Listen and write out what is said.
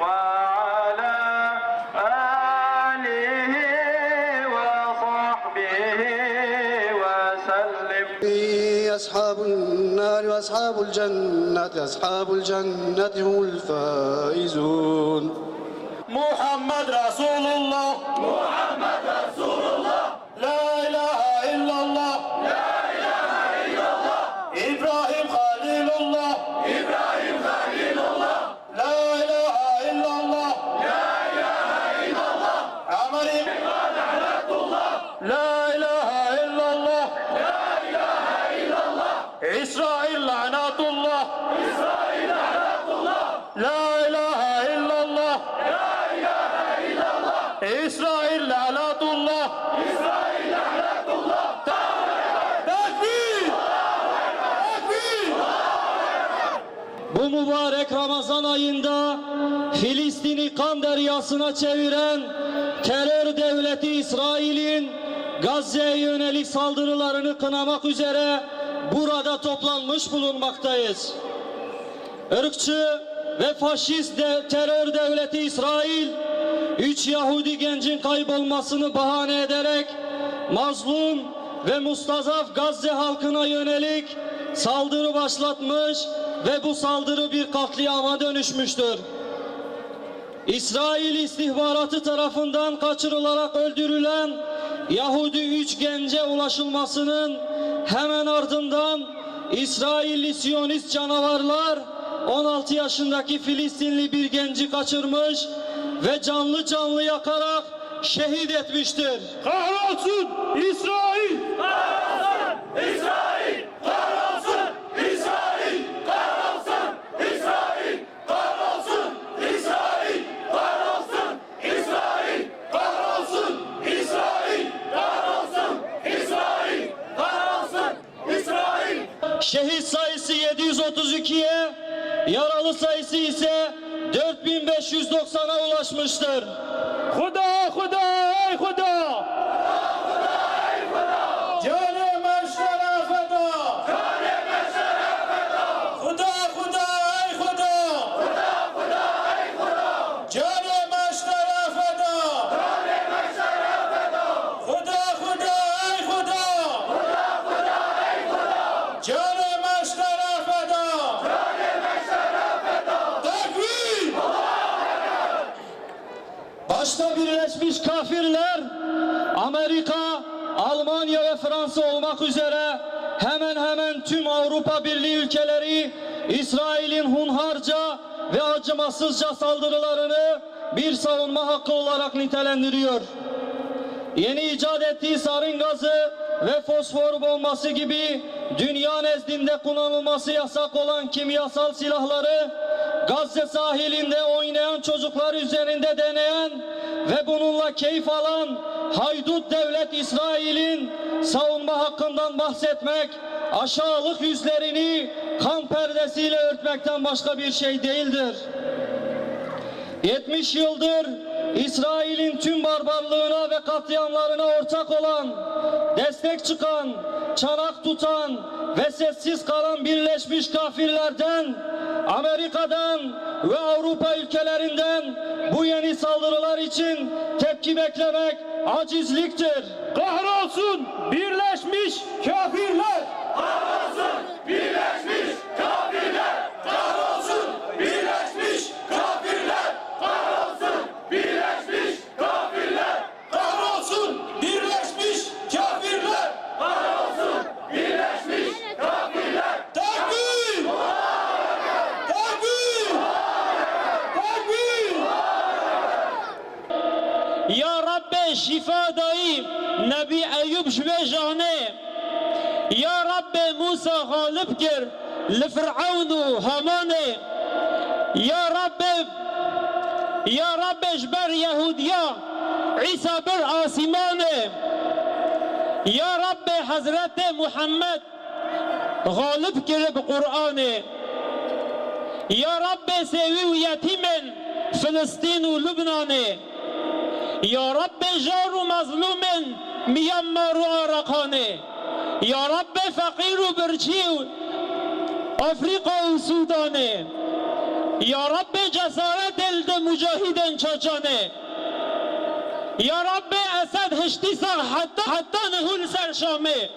وعلى آله وصحبه وسلم. أصحاب النار وأصحاب الجنة هم الفائزون. محمد رسول الله. محمد رسول الله. لا إله إلا الله. لا إله إلا الله. إبراهيم خليل الله. إبراهيم خليل الله. لا إله إلا الله. لا إله إلا الله. عمر لعنة الله. لا إله إلا الله. لا إله إلا الله. إسرائيل لعنة الله. إسرائيل لعنة الله. لا إله إلا الله. İsrail la'natullah. İsrail la'natullah. Tekbir! Tekbir! Bu mübarek Ramazan ayında Filistin'i kan deryasına çeviren terör devleti İsrail'in Gazze'ye yönelik saldırılarını kınamak üzere burada toplanmış bulunmaktayız. Irkçı ve faşist terör devleti İsrail, 3 Yahudi gencin kaybolmasını bahane ederek mazlum ve mustazaf Gazze halkına yönelik saldırı başlatmış ve bu saldırı bir katliama dönüşmüştür. İsrail istihbaratı tarafından kaçırılarak öldürülen Yahudi 3 gence ulaşılmasının hemen ardından İsrailli Siyonist canavarlar 16 yaşındaki Filistinli bir genci kaçırmış ve canlı canlı yakarak şehit etmiştir. Kahrolsun İsrail! Kahrolsun İsrail! Kahrolsun İsrail! Kahrolsun İsrail! Kahrolsun İsrail! Kahrolsun İsrail! Kahrolsun İsrail! Kahrolsun İsrail! Kahrolsun İsrail! Şehit sayısı 732'ye, yaralı sayısı ise 4590'a ulaşmıştır. Huda, Huda, ey Huda! Cane meştere feda! Cane meştere feda! Huda, Huda, ey Huda! Huda, Huda, ey Huda! Cane meştere feda! Cane meştere feda! Huda, Huda, ey Huda! Huda, Huda, ey Huda! Cane meştere feda! Cane meştere feda! Tekbir! Başta Birleşmiş Kafirler, Amerika, Almanya ve Fransa olmak üzere hemen hemen tüm Avrupa Birliği ülkeleri İsrail'in hunharca ve acımasızca saldırılarını bir savunma hakkı olarak nitelendiriyor. Yeni icat ettiği sarin gazı ve fosfor bombası gibi dünya nezdinde kullanılması yasak olan kimyasal silahları Gazze sahilinde oynayan çocuklar üzerinde deneyen ve bununla keyif alan haydut devlet İsrail'in savunma hakkından bahsetmek, aşağılık yüzlerini kan perdesiyle örtmekten başka bir şey değildir. 70 yıldır İsrail'in tüm barbarlığına ve katliamlarına ortak olan, destek çıkan, çanak tutan ve sessiz kalan Birleşmiş Kafirlerden, Amerika'dan ve Avrupa ülkelerinden bu yeni saldırılar için tepki beklemek acizliktir. Kahrolsun Birleşmiş Kafirler! Kahrolsun Birleşmiş Kafirler! Kahrolsun Birleşmiş Kafirler! Kahrolsun Birleşmiş Kafirler! Kahrolsun Birleşmiş Kafirler! Kahrolsun Birleşmiş Kafirler! Tekbir! Tekbir! Tekbir! Ya Rabbi şifa daim Nebi Eyyub jvejane. Ya Rabbi Musa galip gir li Fir'aunu Hamane. Ya Rabbi jber Yahudiya İsa bir asimane. Ya Rabbi Hazreti Muhammed galip gir bi Kur'an'ı. Ya Rabbi sevi yetimin Filistin ve Lübnan'ı. Ya Rabbi jaru mazlumin Myanmar ve Arakan'ı. Ya Rabbi fakiru birçi Afrika ve Sudan'ı. Ya Rabbi cesaret جلد مجاهدین چاچانه یا رب اسد هشتی سر حتی نهول سر شامه